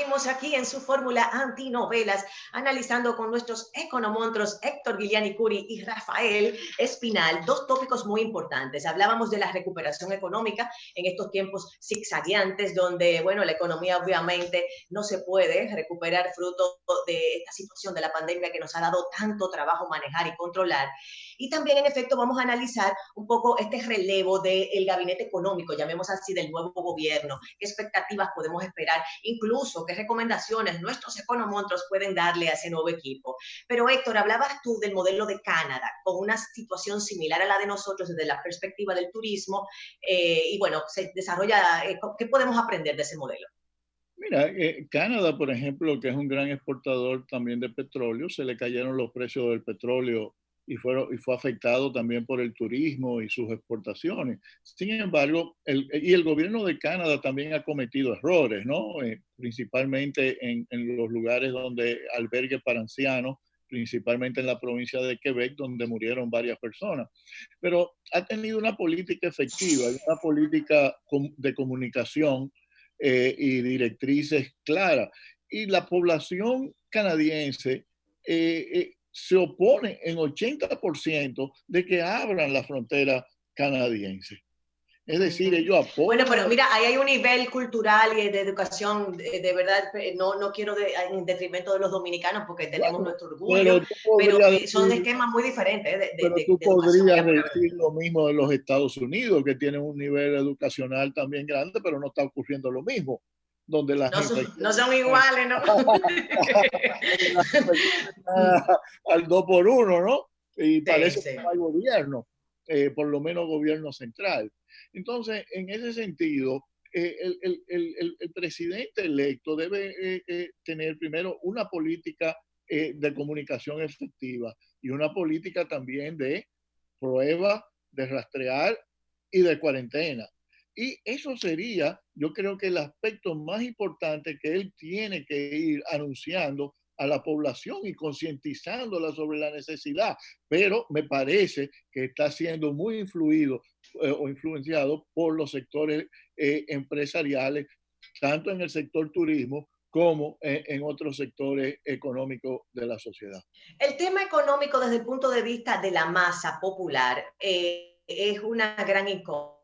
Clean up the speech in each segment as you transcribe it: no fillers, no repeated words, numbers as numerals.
seguimos aquí en su fórmula antinovelas, analizando con nuestros economontros Héctor Guiliani Curi y Rafael Espinal dos tópicos muy importantes. Hablábamos de la recuperación económica en estos tiempos zigzagueantes, donde, bueno, la economía obviamente no se puede recuperar fruto de esta situación de la pandemia que nos ha dado tanto trabajo manejar y controlar. Y también, en efecto, vamos a analizar un poco este relevo del gabinete económico, llamemos así, del nuevo gobierno. ¿Qué expectativas podemos esperar? Incluso, ¿qué recomendaciones nuestros economontros pueden darle a ese nuevo equipo? Pero, Héctor, hablabas tú del modelo de Canadá, con una situación similar a la de nosotros desde la perspectiva del turismo, y bueno, se desarrolla, ¿qué podemos aprender de ese modelo? Mira, Canadá, por ejemplo, que es un gran exportador también de petróleo, se le cayeron los precios del petróleo y fue afectado también por el turismo y sus exportaciones. Sin embargo, el gobierno de Canadá también ha cometido errores, ¿no? Principalmente en los lugares donde albergue para ancianos, principalmente en la provincia de Quebec, donde murieron varias personas. Pero ha tenido una política efectiva, una política de comunicación y directrices claras. Y la población canadiense se opone en 80% de que abran la frontera canadiense. Es decir, ellos Bueno, apoyan. pero mira, ahí hay un nivel cultural y de educación, de verdad, no quiero en detrimento de los dominicanos porque tenemos Bueno, nuestro orgullo, pero tú pero podrías son decir, esquemas muy diferentes pero tú de educación y podrías aprendizaje. decir lo mismo de los Estados Unidos, que tienen un nivel educacional también grande, pero no está ocurriendo lo mismo, donde la No gente son, no son iguales, ¿no? al 2 por 1, ¿no? Y Sí, parece que sí. no hay gobierno, por lo menos gobierno central. Entonces, en ese sentido, el presidente electo debe tener primero una política de comunicación efectiva y una política también de prueba, de rastrear y de cuarentena. Y eso sería, yo creo que el aspecto más importante que él tiene que ir anunciando a la población y concientizándola sobre la necesidad. Pero me parece que está siendo muy influido o influenciado por los sectores empresariales, tanto en el sector turismo como en otros sectores económicos de la sociedad. El tema económico desde el punto de vista de la masa popular es una gran incógnita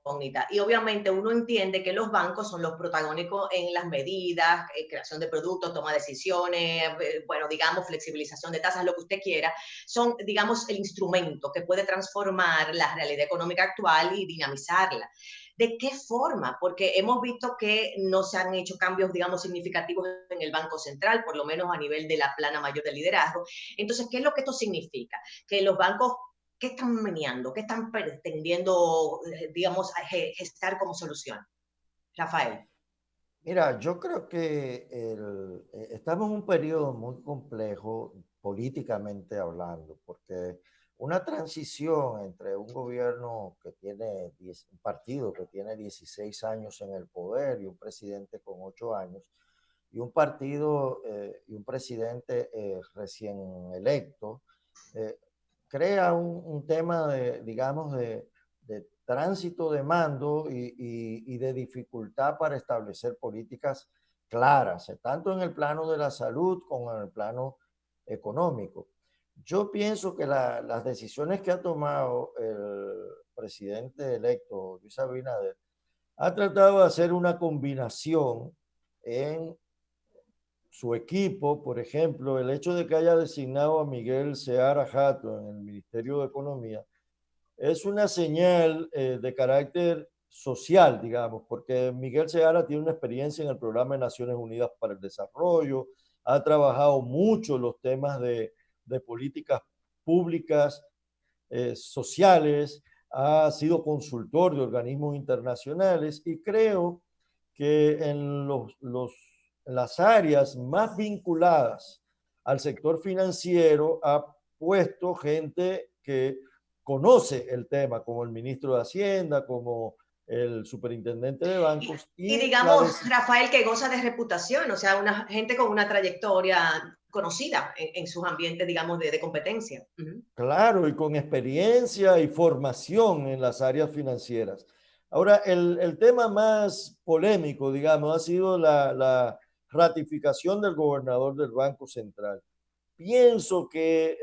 y obviamente uno entiende que los bancos son los protagónicos en las medidas, creación de productos, toma de decisiones, bueno, digamos, flexibilización de tasas, lo que usted quiera, son, digamos, el instrumento que puede transformar la realidad económica actual y dinamizarla. ¿De qué forma? Porque hemos visto que no se han hecho cambios, digamos, significativos en el Banco Central, por lo menos a nivel de la plana mayor de liderazgo. Entonces, ¿qué es lo que esto significa? Que los bancos, ¿qué están meneando? ¿Qué están pretendiendo, digamos, gestar como solución? Rafael. Mira, yo creo que estamos en un periodo muy complejo políticamente hablando, porque una transición entre un gobierno que tiene un partido que tiene 16 años en el poder y un presidente con 8 años, y un partido y un presidente recién electo, eh, crea un tema de, digamos, de tránsito de mando y de dificultad para establecer políticas claras, tanto en el plano de la salud como en el plano económico. Yo pienso que las decisiones que ha tomado el presidente electo, Luis Abinader, ha tratado de hacer una combinación en su equipo. Por ejemplo, el hecho de que haya designado a Miguel Seara Jato en el Ministerio de Economía es una señal de carácter social, digamos, porque Miguel Seara tiene una experiencia en el Programa de Naciones Unidas para el Desarrollo, ha trabajado mucho los temas de políticas públicas, sociales, ha sido consultor de organismos internacionales y creo que en las áreas más vinculadas al sector financiero ha puesto gente que conoce el tema, como el ministro de Hacienda, como el superintendente de bancos. Y digamos, Rafael, que goza de reputación, o sea, una gente con una trayectoria conocida en sus ambientes, digamos, de competencia. Claro, y con experiencia y formación en las áreas financieras. Ahora, el tema más polémico, digamos, ha sido la ratificación del gobernador del Banco Central. Pienso que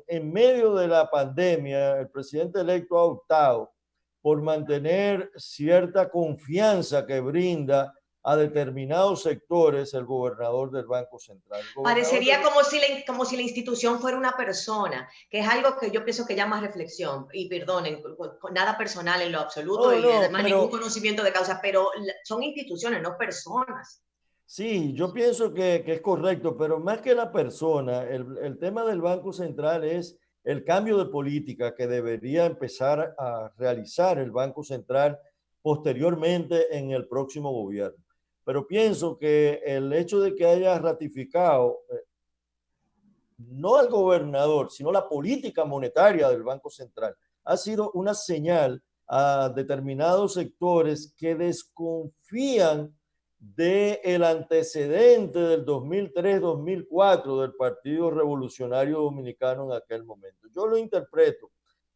en medio de la pandemia, el presidente electo ha optado por mantener cierta confianza que brinda a determinados sectores el gobernador del Banco Central. Parecería como si la institución fuera una persona, que es algo que yo pienso que llama reflexión, y perdonen, con nada personal en lo absoluto No, y no, además ningún conocimiento de causa, pero son instituciones, no personas. sí, yo pienso que es correcto, pero más que la persona, el tema del Banco Central es el cambio de política que debería empezar a realizar el Banco Central posteriormente en el próximo gobierno. Pero pienso que el hecho de que haya ratificado no al gobernador, sino la política monetaria del Banco Central, ha sido una señal a determinados sectores que desconfían del antecedente del 2003-2004 del Partido Revolucionario Dominicano en aquel momento. Yo lo interpreto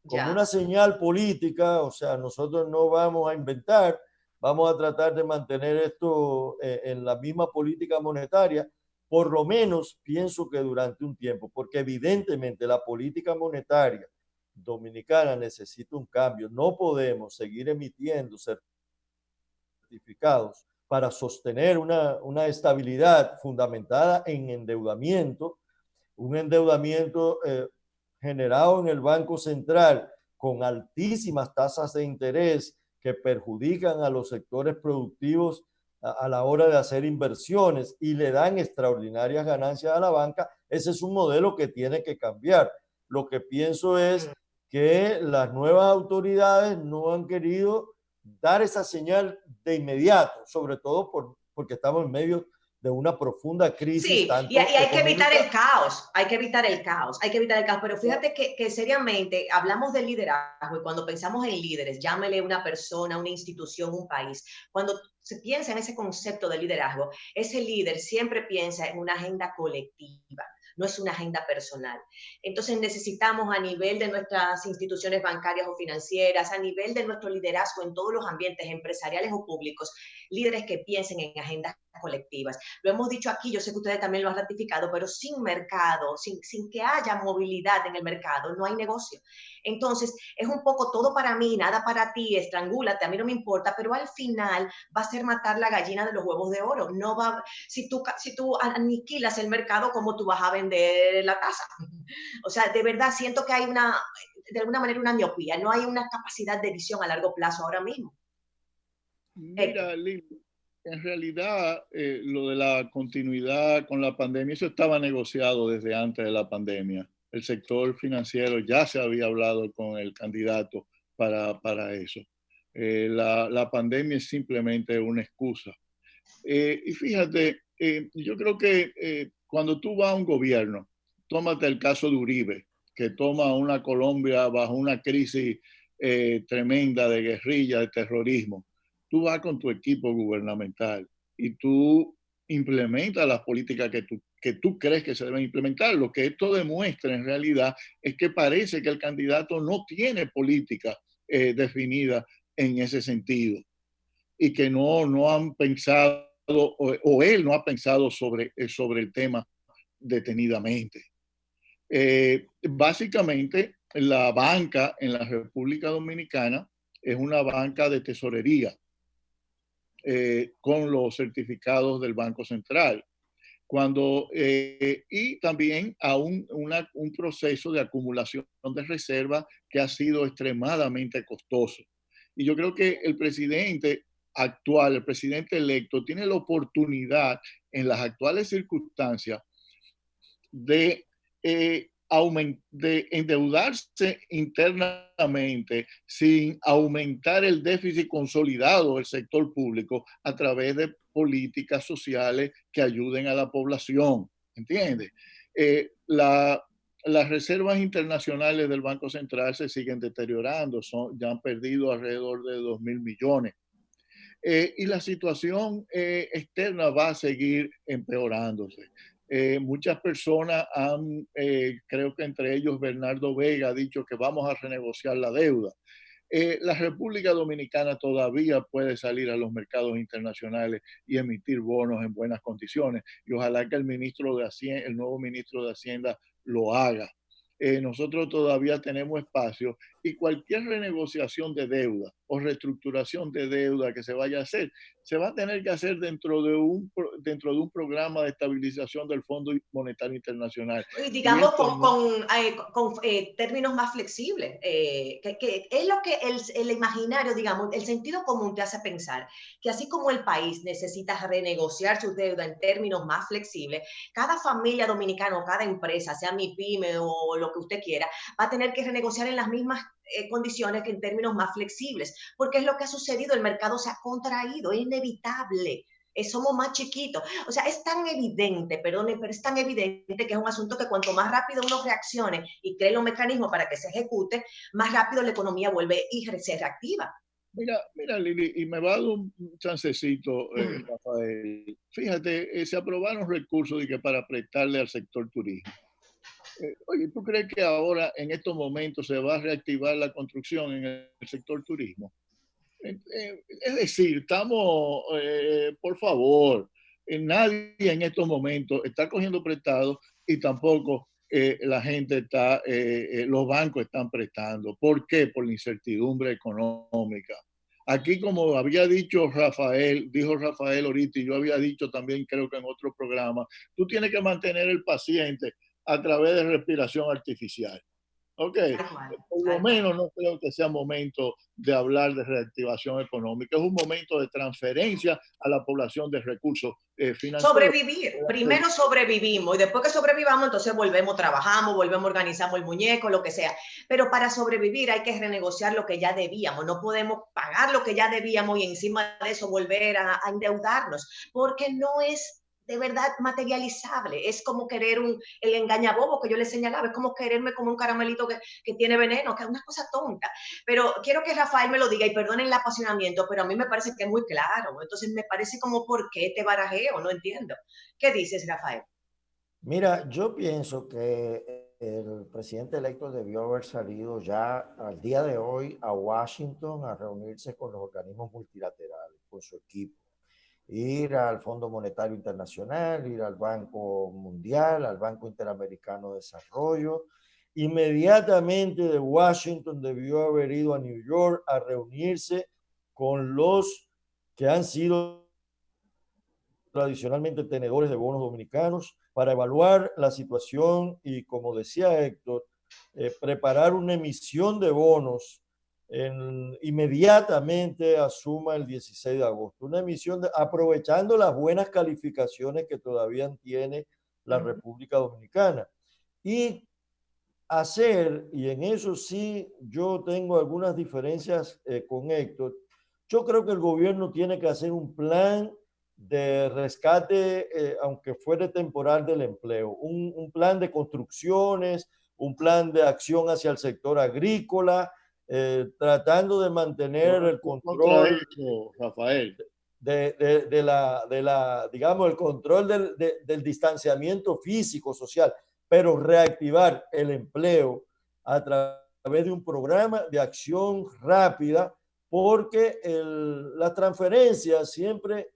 como una Ya. señal política, o sea, nosotros no vamos a inventar, vamos a tratar de mantener esto en la misma política monetaria, por lo menos pienso que durante un tiempo, porque evidentemente la política monetaria dominicana necesita un cambio. No podemos seguir emitiendo certificados para sostener una estabilidad fundamentada en endeudamiento, un endeudamiento generado en el Banco Central con altísimas tasas de interés que perjudican a los sectores productivos a la hora de hacer inversiones y le dan extraordinarias ganancias a la banca. Ese es un modelo que tiene que cambiar. Lo que pienso es que las nuevas autoridades no han querido dar esa señal de inmediato, sobre todo porque estamos en medio de una profunda crisis Sí, y tanto hay que evitar económica. el caos, hay que evitar el caos, hay que evitar el caos, pero fíjate que seriamente hablamos de liderazgo y cuando pensamos en líderes, llámele una persona, una institución, un país, cuando se piensa en ese concepto de liderazgo, ese líder siempre piensa en una agenda colectiva, no es una agenda personal. Entonces necesitamos a nivel de nuestras instituciones bancarias o financieras, a nivel de nuestro liderazgo en todos los ambientes empresariales o públicos, líderes que piensen en agendas colectivas. Lo hemos dicho aquí, yo sé que ustedes también lo han ratificado, pero sin mercado, sin que haya movilidad en el mercado, no hay negocio. Entonces, es un poco todo para mí, nada para ti, estrangúlate, a mí no me importa, pero al final va a ser matar la gallina de los huevos de oro. No va, si tú aniquilas el mercado, ¿cómo tú vas a vender la casa? O sea, de verdad siento que hay de alguna manera una miopía, no hay una capacidad de visión a largo plazo ahora mismo. Mira, Lili, en realidad lo de la continuidad con la pandemia, eso estaba negociado desde antes de la pandemia. El sector financiero ya se había hablado con el candidato para eso. La pandemia es simplemente una excusa. Y fíjate, yo creo que cuando tú vas a un gobierno, tómate el caso de Uribe, que toma una Colombia bajo una crisis tremenda de guerrilla, de terrorismo. Tú vas con tu equipo gubernamental y tú implementas las políticas que tú crees que se deben implementar. Lo que esto demuestra en realidad es que parece que el candidato no tiene política definida en ese sentido y que no han pensado o él no ha pensado sobre el tema detenidamente. Básicamente, la banca en la República Dominicana es una banca de tesorería con los certificados del Banco Central. Y también a un proceso de acumulación de reservas que ha sido extremadamente costoso. Y yo creo que el presidente actual, el presidente electo, tiene la oportunidad en las actuales circunstancias de, de endeudarse internamente sin aumentar el déficit consolidado del sector público a través de políticas sociales que ayuden a la población. ¿Entiendes? Las reservas internacionales del Banco Central se siguen deteriorando, ya han perdido alrededor de 2.000 millones. Y la situación externa va a seguir empeorándose. Muchas personas creo que entre ellos Bernardo Vega, ha dicho que vamos a renegociar la deuda. La República Dominicana todavía puede salir a los mercados internacionales y emitir bonos en buenas condiciones, y ojalá que el nuevo ministro de Hacienda lo haga. Nosotros todavía tenemos espacio, y cualquier renegociación de deuda o reestructuración de deuda que se vaya a hacer, se va a tener que hacer dentro de un programa de estabilización del Fondo Monetario Internacional. Y digamos con términos más flexibles, que es lo que el imaginario, digamos, el sentido común te hace pensar que así como el país necesita renegociar su deuda en términos más flexibles, cada familia dominicana o cada empresa, sea MIPYME o lo que usted quiera, va a tener que renegociar en las mismas condiciones que en términos más flexibles, porque es lo que ha sucedido, el mercado se ha contraído, es inevitable. Somos más chiquitos. O sea, es tan evidente, perdone, pero es tan evidente que es un asunto que cuanto más rápido uno reaccione y cree los mecanismos para que se ejecute, más rápido la economía vuelve y se reactiva. Mira, Lili, y me va a dar un chancecito, Rafael. Fíjate, se aprobaron recursos para prestarle al sector turismo. Oye, ¿tú crees que ahora, en estos momentos, se va a reactivar la construcción en el sector turismo? Es decir, por favor, nadie en estos momentos está cogiendo prestado, y tampoco la gente los bancos están prestando. ¿Por qué? Por la incertidumbre económica. Aquí, como dijo Rafael ahorita, y yo había dicho también, creo que en otro programa, tú tienes que mantener el paciente a través de respiración artificial. Ok, por lo menos no creo que sea momento de hablar de reactivación económica, es un momento de transferencia a la población de recursos financieros. Sobrevivir, primero sobrevivimos y después que sobrevivamos entonces volvemos, trabajamos, volvemos, organizamos el muñeco, lo que sea, pero para sobrevivir hay que renegociar lo que ya debíamos, no podemos pagar lo que ya debíamos y encima de eso volver a endeudarnos, porque no es de verdad materializable. Es como querer el engañabobo que yo le señalaba, es como quererme como un caramelito que tiene veneno, que es una cosa tonta. Pero quiero que Rafael me lo diga y perdonen el apasionamiento, pero a mí me parece que es muy claro. Entonces me parece como, ¿por qué te barajeo? No entiendo. ¿Qué dices, Rafael? Mira, yo pienso que el presidente electo debió haber salido ya al día de hoy a Washington a reunirse con los organismos multilaterales, con su equipo. Ir al Fondo Monetario Internacional, ir al Banco Mundial, al Banco Interamericano de Desarrollo. Inmediatamente de Washington debió haber ido a New York a reunirse con los que han sido tradicionalmente tenedores de bonos dominicanos para evaluar la situación y, como decía Héctor, preparar una emisión de bonos inmediatamente asuma el 16 de agosto. Una emisión aprovechando las buenas calificaciones que todavía tiene la República Dominicana. Y y en eso sí yo tengo algunas diferencias con Héctor, yo creo que el gobierno tiene que hacer un plan de rescate, aunque fuere temporal, del empleo, un plan de construcciones, un plan de acción hacia el sector agrícola, tratando de mantener el control, eso, Rafael, digamos, el control del distanciamiento físico, social, pero reactivar el empleo a través de un programa de acción rápida, porque las transferencias siempre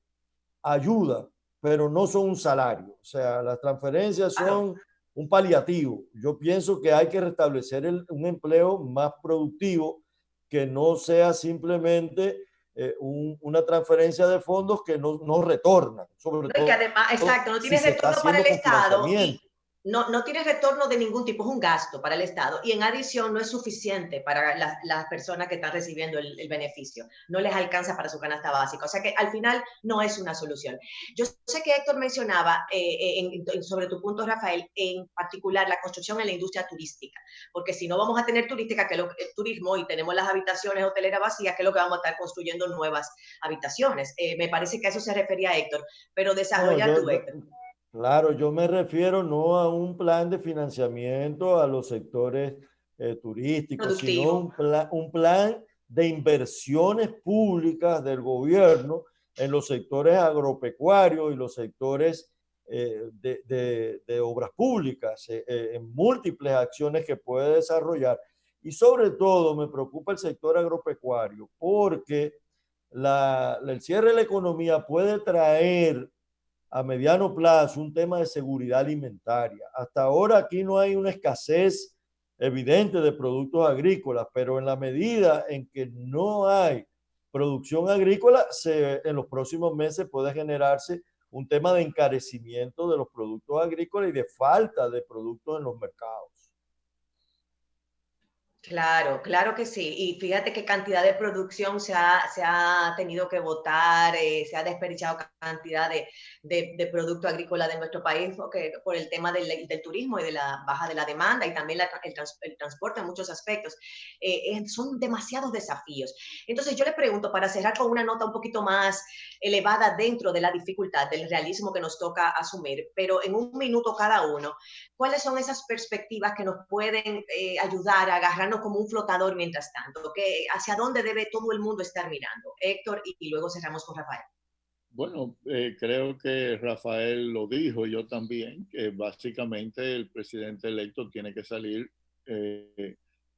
ayuda, pero no son un salario. O sea, las transferencias son un paliativo. Yo pienso que hay que restablecer un empleo más productivo, que no sea simplemente una transferencia de fondos que no retornan. Sobre todo, que además, exacto, no tiene retorno para el Estado y no tiene retorno de ningún tipo, es un gasto para el Estado y en adición no es suficiente para las personas que están recibiendo el beneficio, no les alcanza para su canasta básica, o sea que al final no es una solución. Yo sé que Héctor mencionaba sobre tu punto, Rafael, en particular la construcción en la industria turística, porque si no vamos a tener turismo y tenemos las habitaciones hoteleras vacías, ¿qué es lo que vamos a estar construyendo? Nuevas habitaciones. Me parece que a eso se refería Héctor, pero desarrolla tú, Héctor. Claro, yo me refiero no a un plan de financiamiento a los sectores turísticos, sino un plan de inversiones públicas del gobierno en los sectores agropecuarios y los sectores de obras públicas, en múltiples acciones que puede desarrollar. Y sobre todo me preocupa el sector agropecuario, porque el cierre de la economía puede traer a mediano plazo un tema de seguridad alimentaria. Hasta ahora aquí no hay una escasez evidente de productos agrícolas, pero en la medida en que no hay producción agrícola, en los próximos meses puede generarse un tema de encarecimiento de los productos agrícolas y de falta de productos en los mercados. Claro, claro que sí. Y fíjate qué cantidad de producción se ha tenido que botar, se ha desperdiciado cantidad de producto agrícola de nuestro país por el tema del turismo y de la baja de la demanda y también el transporte en muchos aspectos. Son demasiados desafíos. Entonces yo le pregunto, para cerrar con una nota un poquito más elevada dentro de la dificultad, del realismo que nos toca asumir, pero en un minuto cada uno, ¿cuáles son esas perspectivas que nos pueden ayudar a agarrarnos como un flotador mientras tanto? ¿Hacia dónde debe todo el mundo estar mirando? Héctor, y luego cerramos con Rafael. Bueno, creo que Rafael lo dijo, yo también, que básicamente el presidente electo tiene que salir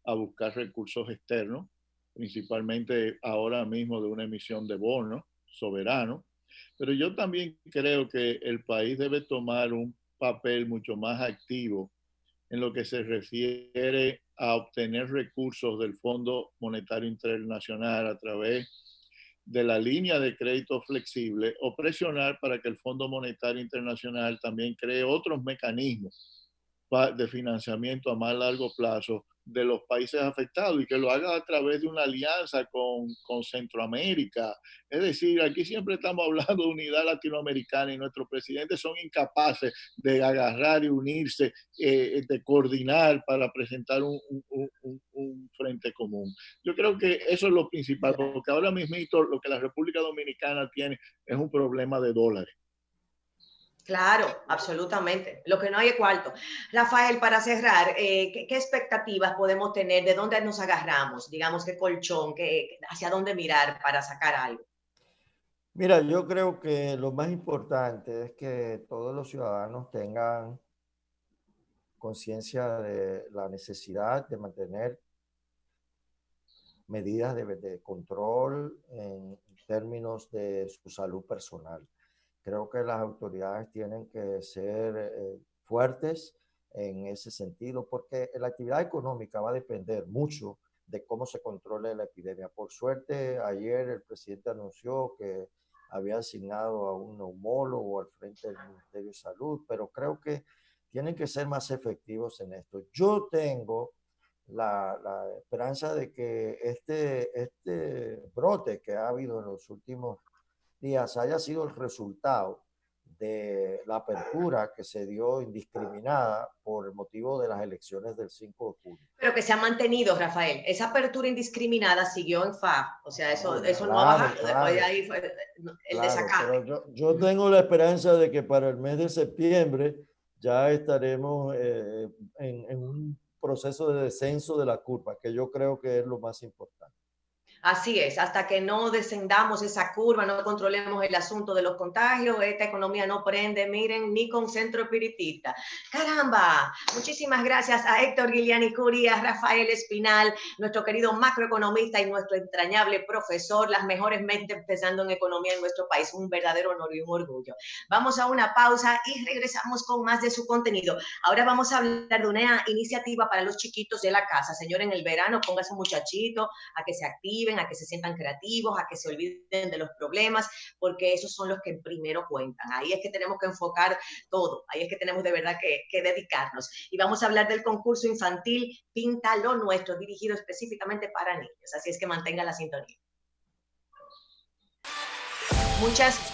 a buscar recursos externos, principalmente ahora mismo de una emisión de bonos soberanos, pero yo también creo que el país debe tomar un papel mucho más activo en lo que se refiere a obtener recursos del Fondo Monetario Internacional a través de la línea de crédito flexible o presionar para que el Fondo Monetario Internacional también cree otros mecanismos de financiamiento a más largo plazo de los países afectados y que lo haga a través de una alianza con Centroamérica. Es decir, aquí siempre estamos hablando de unidad latinoamericana y nuestros presidentes son incapaces de agarrar y unirse, de coordinar para presentar un frente común. Yo creo que eso es lo principal, porque ahora mismo lo que la República Dominicana tiene es un problema de dólares. Claro, absolutamente. Lo que no hay es cuarto. Rafael, para cerrar, ¿qué expectativas podemos tener? ¿De dónde nos agarramos? Digamos, ¿qué colchón? ¿Hacia dónde mirar para sacar algo? Mira, yo creo que lo más importante es que todos los ciudadanos tengan conciencia de la necesidad de mantener medidas de control en términos de su salud personal. Creo que las autoridades tienen que ser fuertes en ese sentido, porque la actividad económica va a depender mucho de cómo se controle la epidemia. Por suerte, ayer el presidente anunció que había asignado a un neumólogo al frente del Ministerio de Salud, pero creo que tienen que ser más efectivos en esto. Yo tengo la esperanza de que este brote que ha habido en los últimos días haya sido el resultado de la apertura que se dio indiscriminada por el motivo de las elecciones del 5 de julio. Pero que se ha mantenido, Rafael. Esa apertura indiscriminada siguió en FA. O sea, eso Claro, no ha bajado. claro, Después de ahí fue el desacate. pero yo tengo la esperanza de que para el mes de septiembre ya estaremos en un proceso de descenso de la curva, que yo creo que es lo más importante. Así es, hasta que no descendamos esa curva, no controlemos el asunto de los contagios, esta economía no prende, miren, ni con centro espiritista. ¡Caramba! Muchísimas gracias a Héctor Guiliani Curi, a Rafael Espinal, nuestro querido macroeconomista y nuestro entrañable profesor, las mejores mentes pensando en economía en nuestro país. Un verdadero honor y un orgullo. Vamos a una pausa y regresamos con más de su contenido. Ahora vamos a hablar de una iniciativa para los chiquitos de la casa. Señor, en el verano, póngase un muchachito a que se activen, a que se sientan creativos, a que se olviden de los problemas, porque esos son los que primero cuentan. Ahí es que tenemos que enfocar todo, ahí es que tenemos de verdad que dedicarnos. Y vamos a hablar del concurso infantil Pinta lo Nuestro, dirigido específicamente para niños. Así es que mantenga la sintonía. Muchas